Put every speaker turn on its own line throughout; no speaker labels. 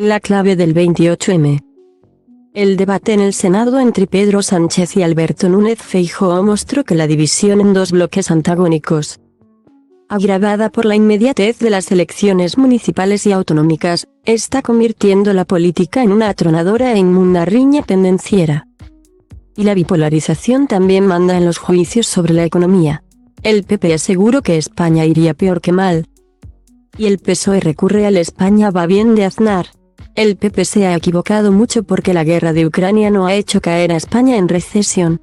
La clave del 28M. El debate en el Senado entre Pedro Sánchez y Alberto Núñez Feijóo mostró que la división en dos bloques antagónicos, agravada por la inmediatez de las elecciones municipales y autonómicas, está convirtiendo la política en una atronadora e inmunda riña pendenciera. Y la bipolarización también manda en los juicios sobre la economía. El PP aseguró que España iría peor que mal. Y el PSOE recurre al España va bien de Aznar. El PP se ha equivocado mucho porque la guerra de Ucrania no ha hecho caer a España en recesión.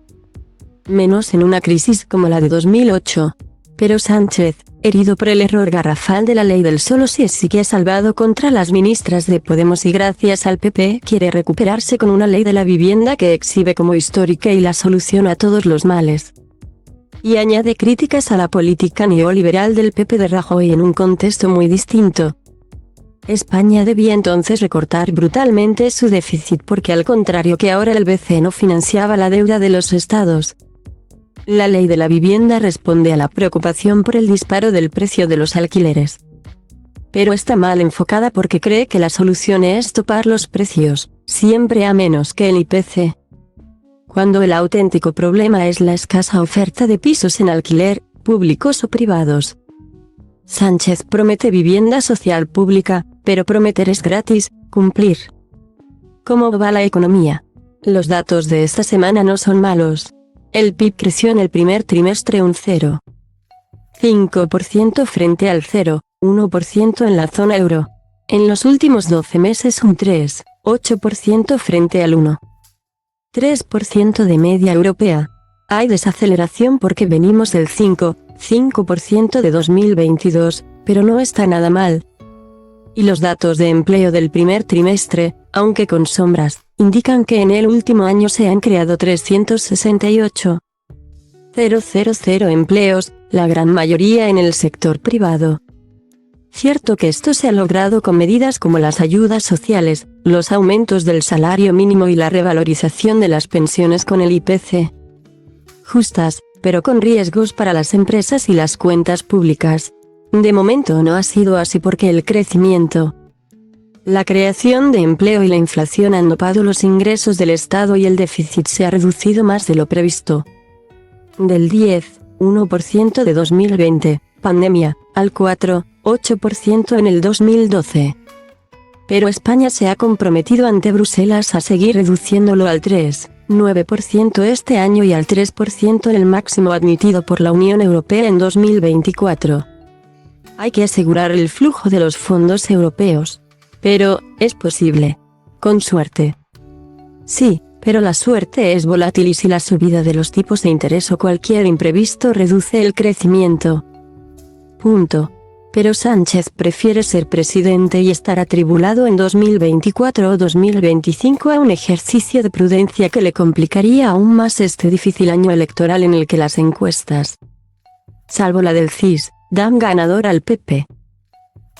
Menos en una crisis como la de 2008. Pero Sánchez, herido por el error garrafal de la ley del solo sí es sí que ha salvado contra las ministras de Podemos y gracias al PP quiere recuperarse con una ley de la vivienda que exhibe como histórica y la solución a todos los males. Y añade críticas a la política neoliberal del PP de Rajoy en un contexto muy distinto. España debía entonces recortar brutalmente su déficit porque al contrario que ahora el BCE no financiaba la deuda de los estados. La ley de la vivienda responde a la preocupación por el disparo del precio de los alquileres. Pero está mal enfocada porque cree que la solución es topar los precios, siempre a menos que el IPC. Cuando el auténtico problema es la escasa oferta de pisos en alquiler, públicos o privados. Sánchez promete vivienda social pública, pero prometer es gratis, cumplir. ¿Cómo va la economía? Los datos de esta semana no son malos. El PIB creció en el primer trimestre un 0,5% frente al 0,1% en la zona euro. En los últimos 12 meses un 3,8% frente al 1,3% de media europea. Hay desaceleración porque venimos del 5% de 2022, pero no está nada mal. Y los datos de empleo del primer trimestre, aunque con sombras, indican que en el último año se han creado 368.000 empleos, la gran mayoría en el sector privado. Cierto que esto se ha logrado con medidas como las ayudas sociales, los aumentos del salario mínimo y la revalorización de las pensiones con el IPC. Justas, pero con riesgos para las empresas y las cuentas públicas. De momento no ha sido así porque el crecimiento, la creación de empleo y la inflación han dopado los ingresos del Estado y el déficit se ha reducido más de lo previsto. Del 10,1% de 2020, pandemia, al 4,8% en el 2012. Pero España se ha comprometido ante Bruselas a seguir reduciéndolo al 3,9% este año y al 3% en el máximo admitido por la Unión Europea en 2024. Hay que asegurar el flujo de los fondos europeos. Pero, ¿es posible? Con suerte. Sí, pero la suerte es volátil y si la subida de los tipos de interés o cualquier imprevisto reduce el crecimiento. Punto. Pero Sánchez prefiere ser presidente y estar atribulado en 2024 o 2025 a un ejercicio de prudencia que le complicaría aún más este difícil año electoral en el que las encuestas, salvo la del CIS, dan ganador al PP.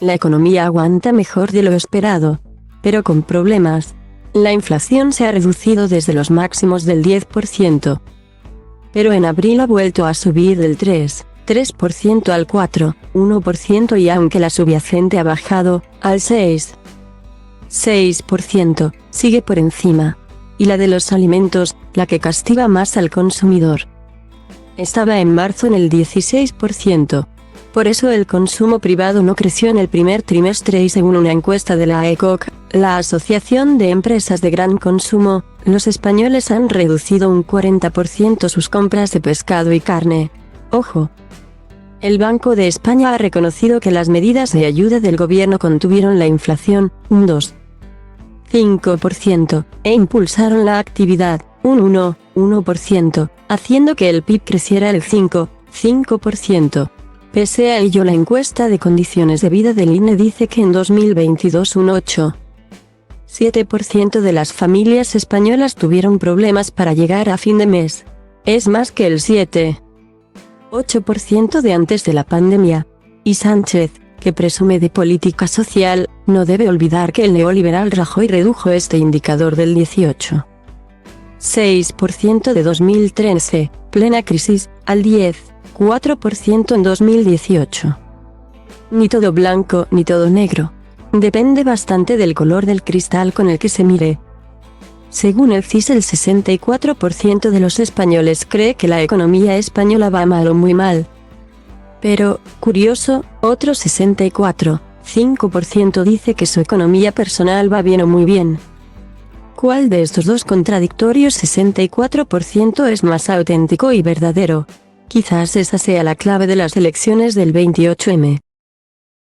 La economía aguanta mejor de lo esperado, pero con problemas. La inflación se ha reducido desde los máximos del 10%. Pero en abril ha vuelto a subir del 3% al 4,1% y aunque la subyacente ha bajado, al 6%, sigue por encima. Y la de los alimentos, la que castiga más al consumidor, estaba en marzo en el 16%. Por eso el consumo privado no creció en el primer trimestre y según una encuesta de la AECOC, la Asociación de Empresas de Gran Consumo, los españoles han reducido un 40% sus compras de pescado y carne. Ojo. El Banco de España ha reconocido que las medidas de ayuda del gobierno contuvieron la inflación, un 2,5%, e impulsaron la actividad, un 1%, haciendo que el PIB creciera el 5%. Pese a ello la encuesta de condiciones de vida del INE dice que en 2022 un 8,7% de las familias españolas tuvieron problemas para llegar a fin de mes. Es más que el 7,8% de antes de la pandemia. Y Sánchez, que presume de política social, no debe olvidar que el neoliberal Rajoy redujo este indicador del 18,6% de 2013, plena crisis, al 10,4% en 2018. Ni todo blanco ni todo negro. Depende bastante del color del cristal con el que se mire. Según el CIS, el 64% de los españoles cree que la economía española va mal o muy mal. Pero, curioso, otro 64,5% dice que su economía personal va bien o muy bien. ¿Cuál de estos dos contradictorios 64% es más auténtico y verdadero? Quizás esa sea la clave de las elecciones del 28M.